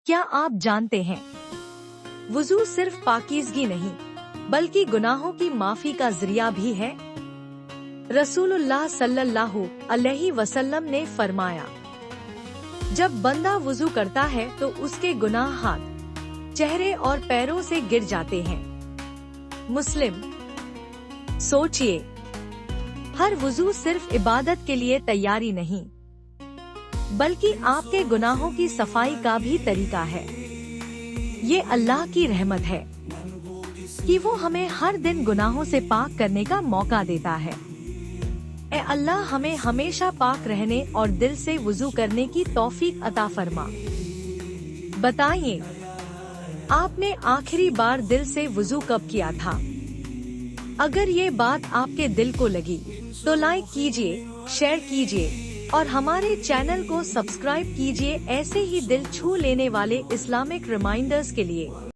क्या आप जानते हैं वुजू सिर्फ पाकीज़गी नहीं बल्कि गुनाहों की माफी का जरिया भी है। रसूलुल्लाह सल्लल्लाहु अलैहि वसल्लम ने फरमाया, जब बंदा वुजू करता है तो उसके गुनाह हाथ, चेहरे और पैरों से गिर जाते हैं। मुस्लिम। सोचिए, हर वुजू सिर्फ इबादत के लिए तैयारी नहीं बल्कि आपके गुनाहों की सफाई का भी तरीका है। ये अल्लाह की रहमत है कि वो हमें हर दिन गुनाहों से पाक करने का मौका देता है। ए अल्लाह, हमें हमेशा पाक रहने और दिल से वुजू करने की तौफीक अता फरमा। बताइए, आपने आखिरी बार दिल से वुजू कब किया था? अगर ये बात आपके दिल को लगी तो लाइक कीजिए, शेयर कीजिए और हमारे चैनल को सब्सक्राइब कीजिए ऐसे ही दिल छू लेने वाले इस्लामिक रिमाइंडर्स के लिए।